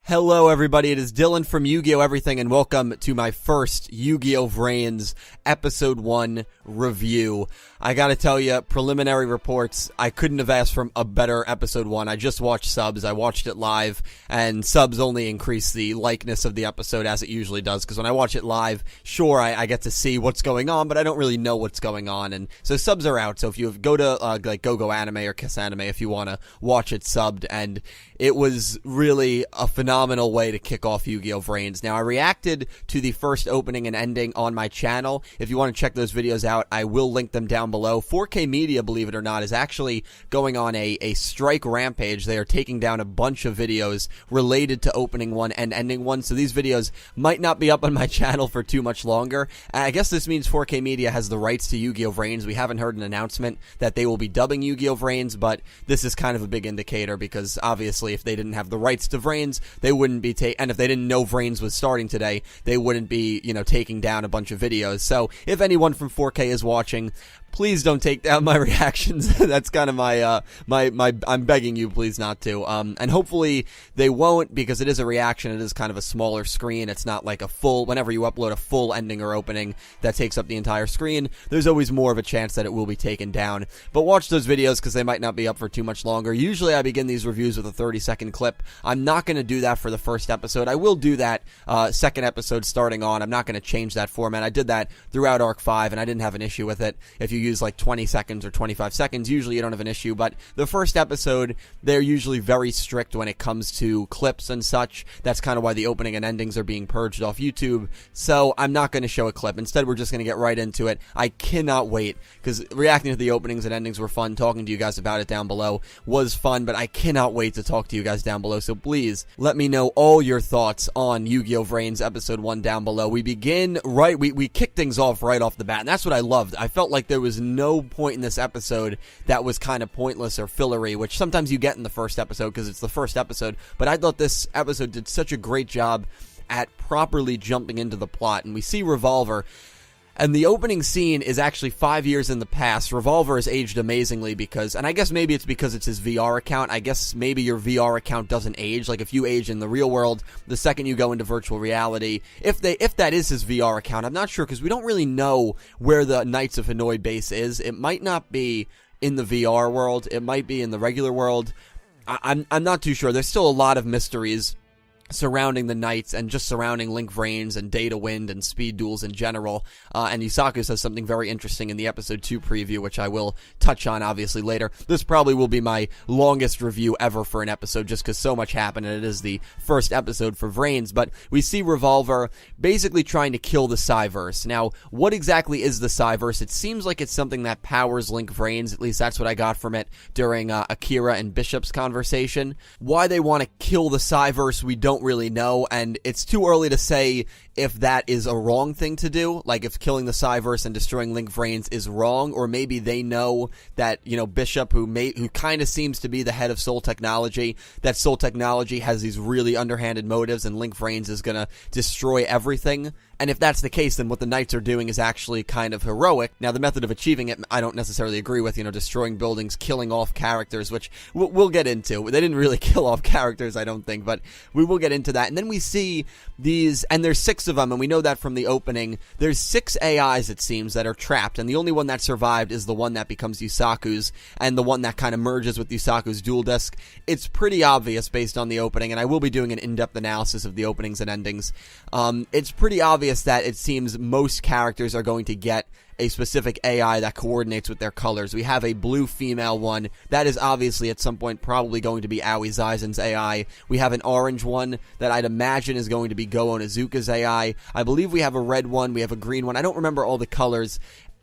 Hello everybody, it is Dylan from Yu-Gi-Oh Everything, and welcome to my first Yu-Gi-Oh VRAINS Episode 1 review. I gotta tell you, preliminary reports, I couldn't have asked for a better Episode 1. I just watched subs, I watched it live, and subs only increase the likeness of the episode as it usually does, because when I watch it live, sure, I get to see what's going on, but I don't really know what's going on, and so subs are out, so if you go to, like, GoGo Anime or Kiss Anime if you want to watch it subbed, and it was really a phenomenal way to kick off Yu-Gi-Oh VRAINS. Now, I reacted to the first opening and ending on my channel. If you want to check those videos out, I will link them down below. 4K Media, believe it or not, is actually going on a strike rampage. They are taking down a bunch of videos related to opening one and ending one, so these videos might not be up on my channel for too much longer. I guess this means 4K Media has the rights to Yu-Gi-Oh VRAINS. We haven't heard an announcement that they will be dubbing Yu-Gi-Oh VRAINS, but this is kind of a big indicator because obviously if they didn't have the rights to VRAINS, they wouldn't be and if they didn't know VRAINS was starting today, they wouldn't be, taking down a bunch of videos. So if anyone from 4K is watching, please don't take down my reactions. That's kind of my I'm begging you, please not to. And hopefully they won't, because it is a reaction. It is kind of a smaller screen. It's not like a full, whenever you upload a full ending or opening that takes up the entire screen, there's always more of a chance that it will be taken down. But watch those videos because they might not be up for too much longer. Usually I begin these reviews with a 30-second clip. I'm not going to do that for the first episode. I will do that second episode starting on. I'm not going to change that format. I did that throughout Arc 5 and I didn't have an issue with it. If you use like 20 seconds or 25 seconds, usually you don't have an issue, but the first episode, they're usually very strict when it comes to clips and such. That's kind of why the opening and endings are being purged off YouTube, so I'm not going to show a clip. Instead, we're just going to get right into it. I cannot wait, because reacting to the openings and endings were fun. Talking to you guys about it down below was fun, but I cannot wait to talk to you guys down below, so please let me know all your thoughts on Yu-Gi-Oh VRAINS Episode 1 down below. We begin right, we kick things off right off the bat, and that's what I loved. I felt like there was no point in this episode that was kind of pointless or fillery, which sometimes you get in the first episode because it's the first episode, but I thought this episode did such a great job at properly jumping into the plot. And we see Revolver, and the opening scene is actually 5 years in the past. Revolver has aged amazingly because, and I guess maybe it's because it's his VR account. I guess maybe your VR account doesn't age. Like if you age in the real world, the second you go into virtual reality, if that is his VR account, I'm not sure because we don't really know where the Knights of Hanoi base is. It might not be in the VR world. It might be in the regular world. I'm not too sure. There's still a lot of mysteries surrounding the Knights and just surrounding Link VRAINS and Data Wind and Speed Duels in general. And Yusaku says something very interesting in the Episode 2 preview, which I will touch on obviously later. This probably will be my longest review ever for an episode just because so much happened and it is the first episode for VRAINS. But we see Revolver basically trying to kill the Psyverse. Now, what exactly is the Psyverse? It seems like it's something that powers Link VRAINS. At least that's what I got from it during Akira and Bishop's conversation. Why they want to kill the Psyverse, we don't really know, and it's too early to say if that is a wrong thing to do, like if killing the Psyverse and destroying Link VRAINS is wrong, or maybe they know that, Bishop, who kind of seems to be the head of Soul Technology, that Soul Technology has these really underhanded motives and Link VRAINS is gonna destroy everything. And if that's the case, then what the Knights are doing is actually kind of heroic. Now, the method of achieving it, I don't necessarily agree with, destroying buildings, killing off characters, which we'll get into. They didn't really kill off characters, I don't think, but we will get into that. And then we see these, and there's 6 of them, and we know that from the opening. There's 6 AIs, it seems, that are trapped, and the only one that survived is the one that becomes Yusaku's, and the one that kind of merges with Yusaku's dual disc. It's pretty obvious based on the opening, and I will be doing an in-depth analysis of the openings and endings. It's pretty obvious that it seems most characters are going to get a specific AI that coordinates with their colors. We have a blue female one. That is obviously at some point probably going to be Aoi Zaizen's AI. We have an orange one that I'd imagine is going to be Go Onizuka's AI. I believe we have a red one. We have a green one. I don't remember all the colors.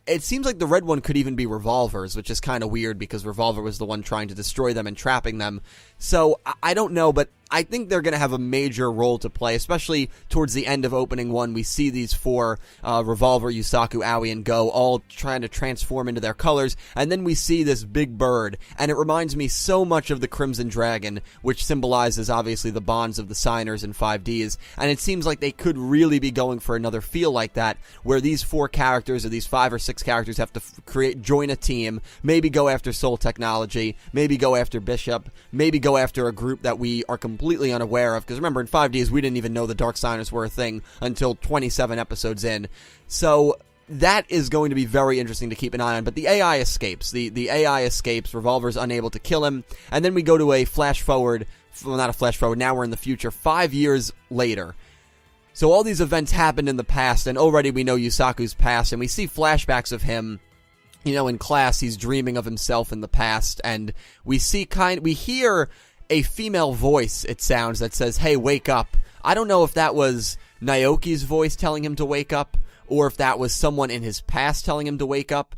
It seems like the red one could even be Revolver's, which is kind of weird because Revolver was the one trying to destroy them and trapping them. So, I don't know, but I think they're going to have a major role to play, especially towards the end of opening 1. We see these 4, Revolver, Yusaku, Aoi, and Go, all trying to transform into their colors, and then we see this big bird, and it reminds me so much of the Crimson Dragon, which symbolizes, obviously, the bonds of the signers and 5Ds, and it seems like they could really be going for another feel like that, where these 4 characters, or these 5 or 6 characters, have to join a team, maybe go after Soul Technology, maybe go after Bishop, maybe go go after a group that we are completely unaware of. Because remember, in 5Ds, we didn't even know the Dark Signers were a thing until 27 episodes in. So that is going to be very interesting to keep an eye on. But the AI escapes. The AI escapes. Revolver's unable to kill him. And then we go to a flash forward. Well, not a flash forward. Now we're in the future, 5 years later. So all these events happened in the past, and already we know Yusaku's past, and we see flashbacks of him. You know, in class, he's dreaming of himself in the past, and we hear a female voice, it sounds, that says, "Hey, wake up." I don't know if that was Naoki's voice telling him to wake up, or if that was someone in his past telling him to wake up.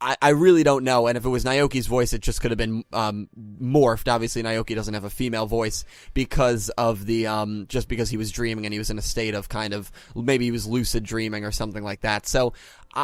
I really don't know, and if it was Naoki's voice, it just could have been morphed. Obviously, Naoki doesn't have a female voice because of the, just because he was dreaming and he was in a state of kind of, maybe he was lucid dreaming or something like that. So,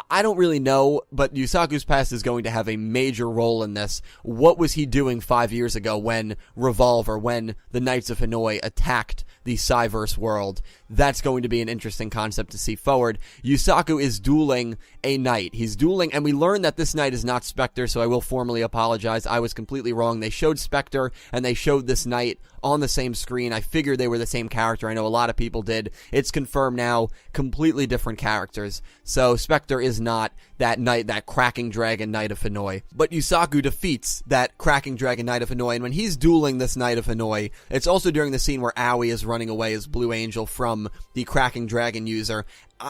I don't really know, but Yusaku's past is going to have a major role in this. What was he doing 5 years ago when Revolver, when the Knights of Hanoi attacked the Cyverse world? That's going to be an interesting concept to see forward. Yusaku is dueling a knight. He's dueling, and we learn that this knight is not Spectre, so I will formally apologize. I was completely wrong. They showed Spectre, and they showed this knight on the same screen. I figured they were the same character. I know a lot of people did. It's confirmed now, completely different characters. So Spectre is not that knight, that cracking dragon Knight of Hanoi. But Yusaku defeats that cracking dragon Knight of Hanoi, and when he's dueling this Knight of Hanoi, it's also during the scene where Aoi is running away as Blue Angel from the cracking dragon user.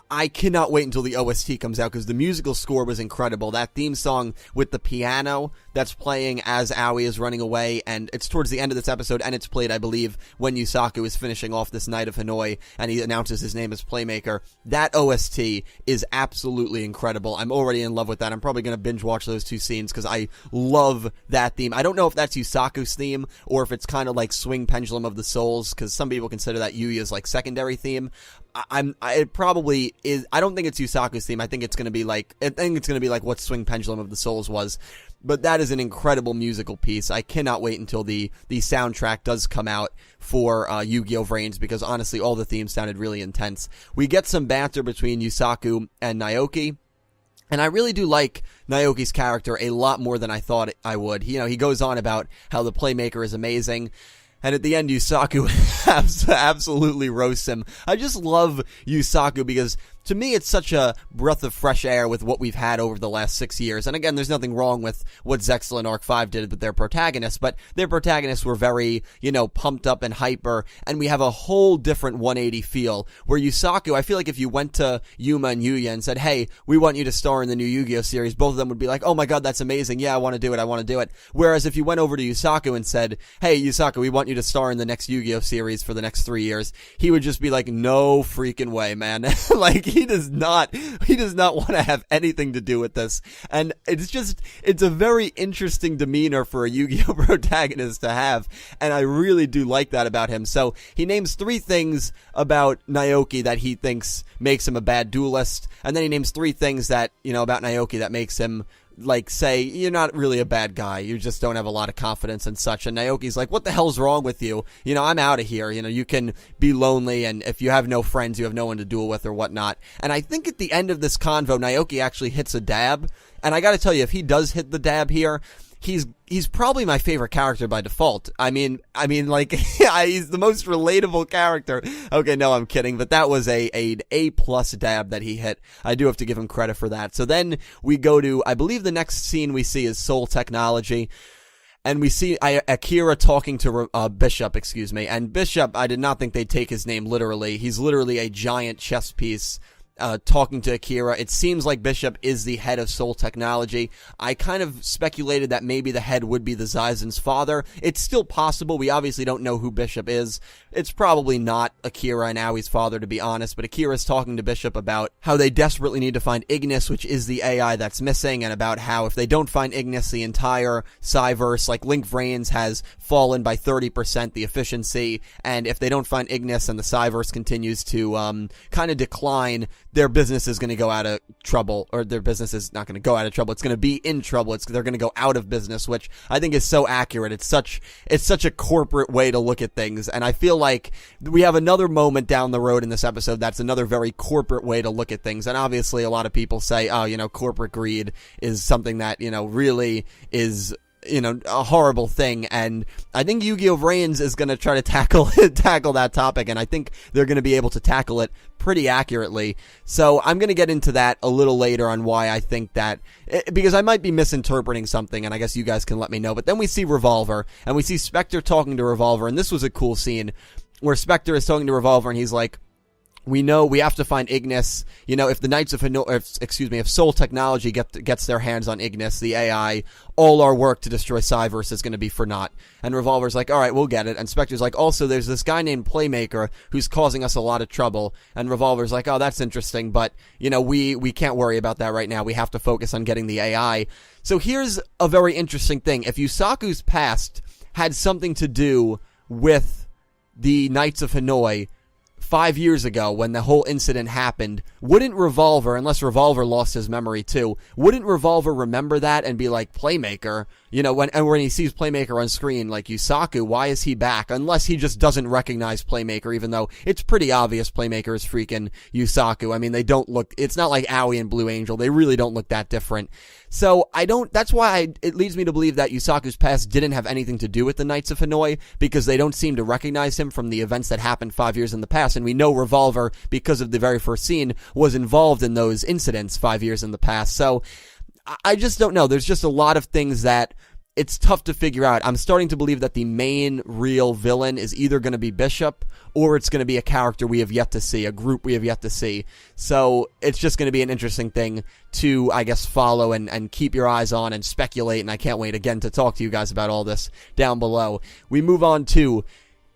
I cannot wait until the OST comes out, because the musical score was incredible. That theme song with the piano that's playing as Aoi is running away, and it's towards the end of this episode, and it's played, I believe, when Yusaku is finishing off this Knight of Hanoi, and he announces his name as Playmaker. That OST is absolutely incredible. I'm already in love with that. I'm probably going to binge watch those two scenes, because I love that theme. I don't know if that's Yusaku's theme, or if it's kind of like Swing Pendulum of the Souls, because some people consider that Yuya's like secondary theme. It probably is. I don't think it's Yusaku's theme. I think it's going to be like what Swing Pendulum of the Souls was. But that is an incredible musical piece. I cannot wait until the soundtrack does come out for Yu-Gi-Oh VRAINS, because honestly, all the themes sounded really intense. We get some banter between Yusaku and Naoki. And I really do like Naoki's character a lot more than I thought I would. He goes on about how the Playmaker is amazing. And at the end, Yusaku absolutely roasts him. I just love Yusaku because, to me, it's such a breath of fresh air with what we've had over the last 6 years. And again, there's nothing wrong with what Zexal and Arc 5 did with their protagonists, but their protagonists were very, pumped up and hyper, and we have a whole different 180 feel, where Yusaku, I feel like if you went to Yuma and Yuya and said, "Hey, we want you to star in the new Yu-Gi-Oh series," both of them would be like, "Oh my god, that's amazing, yeah, I want to do it. Whereas if you went over to Yusaku and said, "Hey, Yusaku, we want you to star in the next Yu-Gi-Oh series for the next 3 years," he would just be like, "No freaking way, man." Like, he does not want to have anything to do with this. And it's a very interesting demeanor for a Yu-Gi-Oh protagonist to have, and I really do like that about him. So he names 3 things about Naoki that he thinks makes him a bad duelist, and then he names 3 things that, about Naoki that makes him, like, say, "You're not really a bad guy, you just don't have a lot of confidence," and such. And Naoki's like, "What the hell's wrong with you? I'm out of here. You can be lonely, and if you have no friends, you have no one to duel with or whatnot." And I think at the end of this convo, Naoki actually hits a dab, and I gotta tell you, if he does hit the dab here, he's probably my favorite character by default. I mean, like, he's the most relatable character. Okay, no, I'm kidding, but that was a A+ dab that he hit. I do have to give him credit for that. So then we go to, I believe the next scene we see is Soul Technology. And we see Akira talking to Bishop, and Bishop, I did not think they'd take his name literally. He's literally a giant chess piece. Talking to Akira. It seems like Bishop is the head of Soul Technology. I kind of speculated that maybe the head would be the Zaizen's father. It's still possible. We obviously don't know who Bishop is. It's probably not Akira and Aoi's father, to be honest, but Akira's talking to Bishop about how they desperately need to find Ignis, which is the AI that's missing, and about how if they don't find Ignis, the entire Cyverse, like Link VRAINS, has fallen by 30% the efficiency, and if they don't find Ignis and the Cyverse continues to kind of decline, their business is going to go out of trouble, or their business is not going to go out of trouble. It's going to be in trouble. They're going to go out of business, which I think is so accurate. It's such a corporate way to look at things, and I feel like we have another moment down the road in this episode that's another very corporate way to look at things. And obviously, a lot of people say, "Oh, corporate greed is something that really is a horrible thing, and I think Yu-Gi-Oh VRAINS is going to try to tackle that topic, and I think they're going to be able to tackle it pretty accurately. So I'm going to get into that a little later on why I think that, because I might be misinterpreting something, and I guess you guys can let me know. But then we see Revolver, and we see Spectre talking to Revolver, and this was a cool scene where Spectre is talking to Revolver, and he's like, we know we have to find Ignis. If the Knights of if Soul Technology gets their hands on Ignis, the AI, all our work to destroy Cyverse is going to be for naught. And Revolver's like, all right, we'll get it. And Spectre's like, also, there's this guy named Playmaker who's causing us a lot of trouble. And Revolver's like, oh, that's interesting, but, we can't worry about that right now. We have to focus on getting the AI. So here's a very interesting thing. If Yusaku's past had something to do with the Knights of Hanoi 5 years ago when the whole incident happened, wouldn't Revolver, unless Revolver lost his memory too, wouldn't Revolver remember that and be like, Playmaker, when he sees Playmaker on screen, like, Yusaku, why is he back? Unless he just doesn't recognize Playmaker, even though it's pretty obvious Playmaker is freaking Yusaku. I mean, they don't look, it's not like Aoi and Blue Angel, they really don't look that different. So that's why it leads me to believe that Yusaku's past didn't have anything to do with the Knights of Hanoi, because they don't seem to recognize him from the events that happened 5 years in the past, and we know Revolver, because of the very first scene, was involved in those incidents 5 years in the past. So I just don't know. There's just a lot of things that it's tough to figure out. I'm starting to believe that the main real villain is either going to be Bishop, or it's going to be a character we have yet to see, a group we have yet to see. So it's just going to be an interesting thing to, I guess, follow and keep your eyes on and speculate, and I can't wait again to talk to you guys about all this down below. We move on to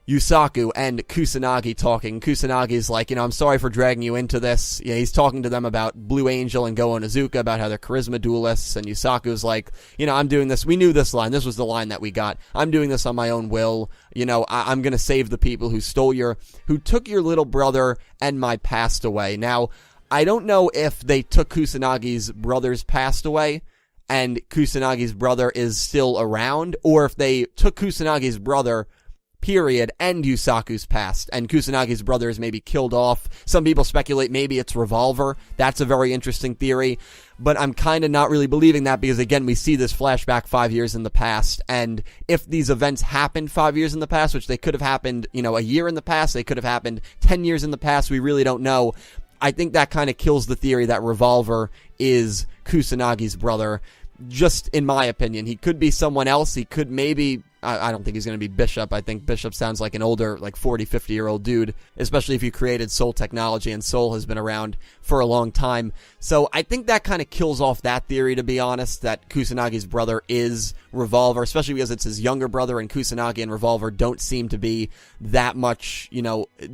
Yusaku and Kusanagi talking. Kusanagi's like, I'm sorry for dragging you into this. Yeah, he's talking to them about Blue Angel and Go Onizuka, about how they're charisma duelists, and Yusaku's like, I'm doing this. We knew this line. This was the line that we got. I'm doing this on my own will. I'm gonna save the people who took your little brother and my past away. Now, I don't know if they took Kusanagi's brother's past away, and Kusanagi's brother is still around, or if they took Kusanagi's brother, period, and Yusaku's past, and Kusanagi's brother is maybe killed off. Some people speculate maybe it's Revolver. That's a very interesting theory, but I'm kind of not really believing that, because again, we see this flashback 5 years in the past, and if these events happened 5 years in the past, which they could have happened, a year in the past, they could have happened 10 years in the past, we really don't know. I think that kind of kills the theory that Revolver is Kusanagi's brother, just in my opinion. He could be someone else. He could maybe, I don't think he's going to be Bishop. I think Bishop sounds like an older, like 40, 50-year-old dude, especially if you created Soul Technology, and Soul has been around for a long time. So I think that kind of kills off that theory, to be honest, that Kusanagi's brother is Revolver, especially because it's his younger brother, and Kusanagi and Revolver don't seem to be that much,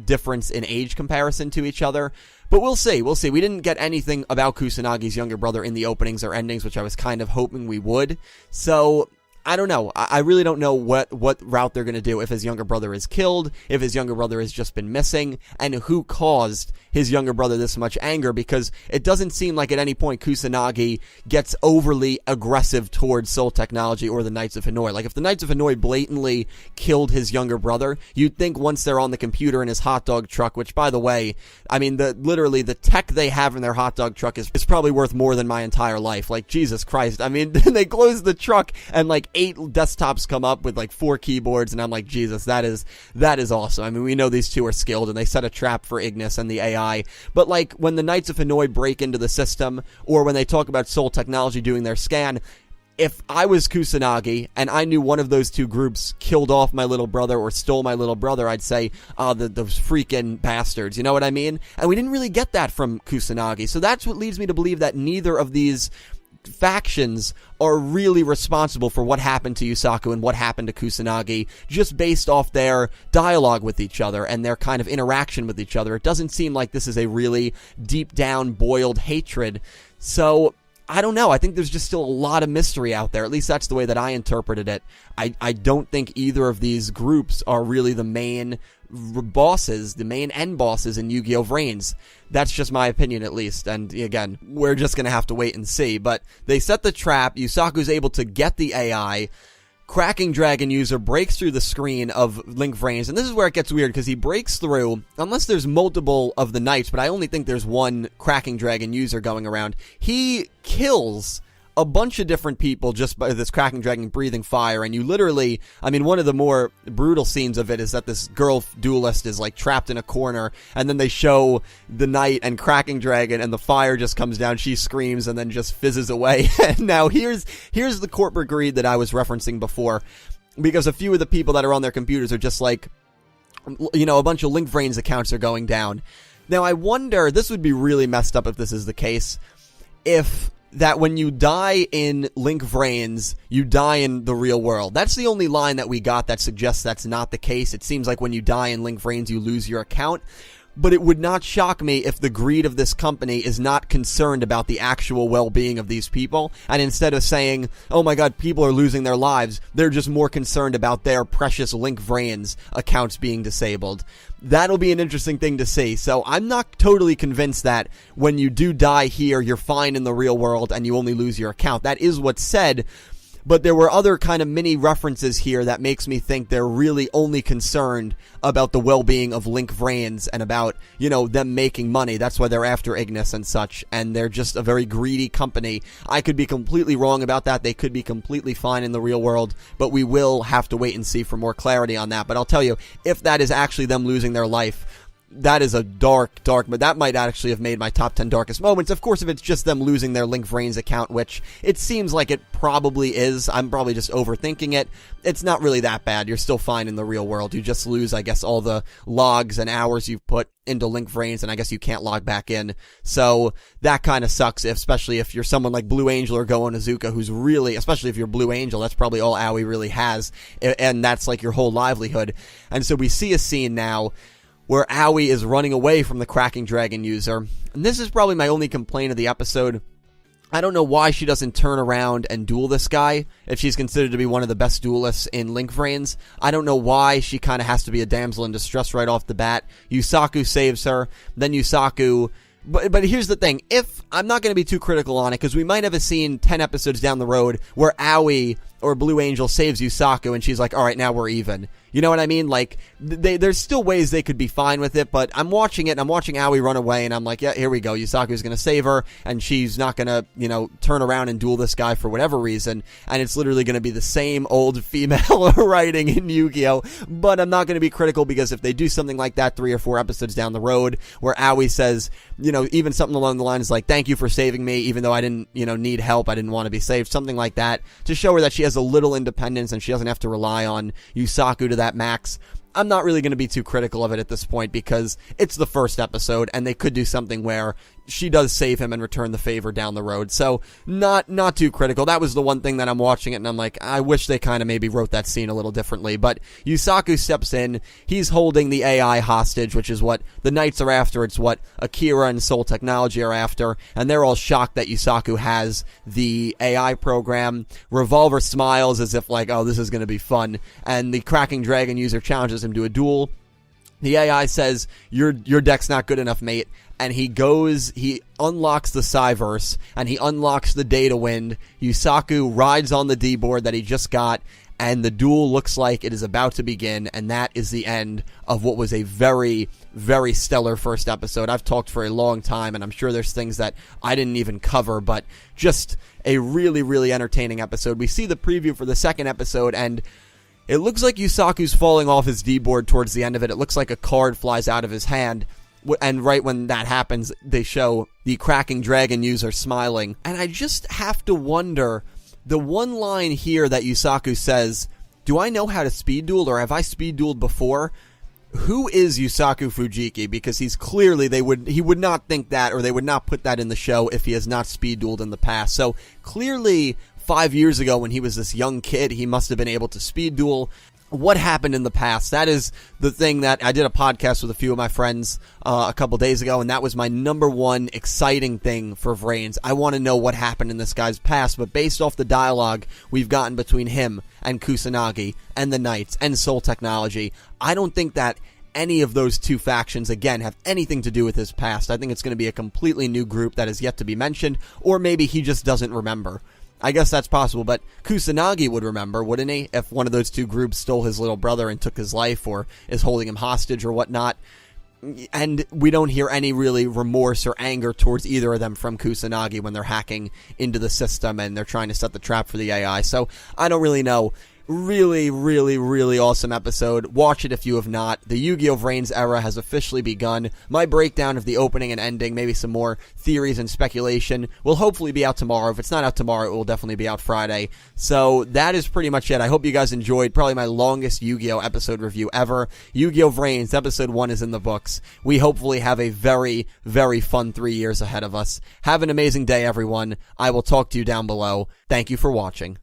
difference in age comparison to each other. But we'll see. We didn't get anything about Kusanagi's younger brother in the openings or endings, which I was kind of hoping we would. So I don't know. I really don't know what route they're going to do, if his younger brother is killed, if his younger brother has just been missing, and who caused his younger brother this much anger, because it doesn't seem like at any point Kusanagi gets overly aggressive towards Soul Technology or the Knights of Hanoi. Like, if the Knights of Hanoi blatantly killed his younger brother, you'd think once they're on the computer in his hot dog truck, which, by the way, I mean, literally the tech they have in their hot dog truck is probably worth more than my entire life. Like, Jesus Christ. I mean, they close the truck and like 8 desktops come up with like 4 keyboards, and I'm like, Jesus, that is awesome. I mean, we know these two are skilled, and they set a trap for Ignis and the AI. But like, when the Knights of Hanoi break into the system, or when they talk about Soul Technology doing their scan, if I was Kusanagi and I knew one of those two groups killed off my little brother or stole my little brother, I'd say, those freaking bastards, you know what I mean? And we didn't really get that from Kusanagi, so that's what leads me to believe that neither of these factions are really responsible for what happened to Yusaku and what happened to Kusanagi, just based off their dialogue with each other and their kind of interaction with each other. It doesn't seem like this is a really deep down boiled hatred. So I don't know. I think there's just still a lot of mystery out there. At least that's the way that I interpreted it. I don't think either of these groups are really the main bosses, the main end bosses in Yu-Gi-Oh VRAINS. That's just my opinion, at least. And again, we're just going to have to wait and see. But they set the trap. Yusaku's able to get the AI. Cracking Dragon user breaks through the screen of Link VRAINS, and this is where it gets weird, because he breaks through, unless there's multiple of the knights, but I only think there's one Cracking Dragon user going around. He kills a bunch of different people just by this cracking dragon breathing fire, and you literally, I mean, one of the more brutal scenes of it is that this girl duelist is like trapped in a corner, and then they show the knight and cracking dragon, and the fire just comes down, she screams, and then just fizzes away. And now here's the corporate greed that I was referencing before, because a few of the people that are on their computers are just like, you know, a bunch of Link VRAINS accounts are going down. Now I wonder, this would be really messed up if this is the case, if that when you die in Link VRAINS, you die in the real world. That's the only line that we got that suggests that's not the case. It seems like when you die in Link VRAINS, you lose your account. But it would not shock me if the greed of this company is not concerned about the actual well-being of these people, and instead of saying, oh my god, people are losing their lives, they're just more concerned about their precious Link VRAINS accounts being disabled. That'll be an interesting thing to see. So I'm not totally convinced that when you do die here, you're fine in the real world and you only lose your account. That is what's said. But there were other kind of mini references here that makes me think they're really only concerned about the well-being of Link VRAINS and about, you know, them making money. That's why they're after Ignis and such, and they're just a very greedy company. I could be completely wrong about that. They could be completely fine in the real world, but we will have to wait and see for more clarity on that. But I'll tell you, if that is actually them losing their life, that is a dark, but that might actually have made my top 10 darkest moments. Of course, if it's just them losing their Link VRAINS account, which it seems like it probably is, I'm probably just overthinking it, it's not really that bad. You're still fine in the real world. You just lose, I guess, all the logs and hours you've put into Link VRAINS, and I guess you can't log back in. So that kind of sucks, especially if you're someone like Blue Angel or Go Onizuka, who's really, especially if you're Blue Angel, that's probably all Aoi really has, and that's like your whole livelihood. And so we see a scene now where Aoi is running away from the Cracking Dragon user. And this is probably my only complaint of the episode. I don't know why she doesn't turn around and duel this guy, if she's considered to be one of the best duelists in Link VRAINS. I don't know why she kind of has to be a damsel in distress right off the bat. Yusaku saves her, then Yusaku... But here's the thing, if I'm not going to be too critical on it, because we might have a scene 10 episodes down the road where Aoi or Blue Angel saves Yusaku and she's like, alright, now we're even. You know what I mean? Like, there's still ways they could be fine with it, but I'm watching it, and I'm watching Aoi run away, and I'm like, yeah, here we go. Yusaku's going to save her, and she's not going to, you know, turn around and duel this guy for whatever reason, and it's literally going to be the same old female writing in Yu-Gi-Oh! But I'm not going to be critical, because if they do something like that 3 or 4 episodes down the road, where Aoi says, you know, even something along the lines like, thank you for saving me, even though I didn't, you know, need help, I didn't want to be saved, something like that, to show her that she has a little independence, and she doesn't have to rely on Yusaku to that max. I'm not really going to be too critical of it at this point, because it's the first episode, and they could do something where she does save him and return the favor down the road. So, not too critical. That was the one thing that I'm watching it, and I'm like, I wish they kind of maybe wrote that scene a little differently. But Yusaku steps in, he's holding the AI hostage, which is what the Knights are after. It's what Akira and Soul Technology are after, and they're all shocked that Yusaku has the AI program. Revolver smiles as if like, oh, this is going to be fun, and the Cracking Dragon user challenges him to a duel. The AI says, your deck's not good enough, mate. And he unlocks the Cyverse, and he unlocks the Data Wind. Yusaku rides on the D-board that he just got, and the duel looks like it is about to begin, and that is the end of what was a very, very stellar first episode. I've talked for a long time, and I'm sure there's things that I didn't even cover, but just a really, really entertaining episode. We see the preview for the second episode, and it looks like Yusaku's falling off his D-board towards the end of it. It looks like a card flies out of his hand. And right when that happens, they show the Cracking Dragon user smiling. And I just have to wonder, the one line here that Yusaku says, do I know how to speed duel, or have I speed dueled before? Who is Yusaku Fujiki? Because he's clearly, he would not think that, or they would not put that in the show if he has not speed dueled in the past. So clearly 5 years ago when he was this young kid, he must have been able to speed duel. What happened in the past? That is the thing that I did a podcast with a few of my friends a couple days ago, and that was my number one exciting thing for VRAINS. I want to know what happened in this guy's past, but based off the dialogue we've gotten between him and Kusanagi and the Knights and Soul Technology, I don't think that any of those two factions, again, have anything to do with his past. I think it's going to be a completely new group that is yet to be mentioned, or maybe he just doesn't remember. I guess that's possible, but Kusanagi would remember, wouldn't he? If one of those two groups stole his little brother and took his life, or is holding him hostage or whatnot. And we don't hear any really remorse or anger towards either of them from Kusanagi when they're hacking into the system and they're trying to set the trap for the AI. So I don't really know. Really, really, really awesome episode. Watch it if you have not. The Yu-Gi-Oh VRAINS era has officially begun. My breakdown of the opening and ending, maybe some more theories and speculation, will hopefully be out tomorrow. If it's not out tomorrow, it will definitely be out Friday. So that is pretty much it. I hope you guys enjoyed probably my longest Yu-Gi-Oh episode review ever. Yu-Gi-Oh VRAINS episode 1 is in the books. We hopefully have a very, very fun 3 years ahead of us. Have an amazing day, everyone. I will talk to you down below. Thank you for watching.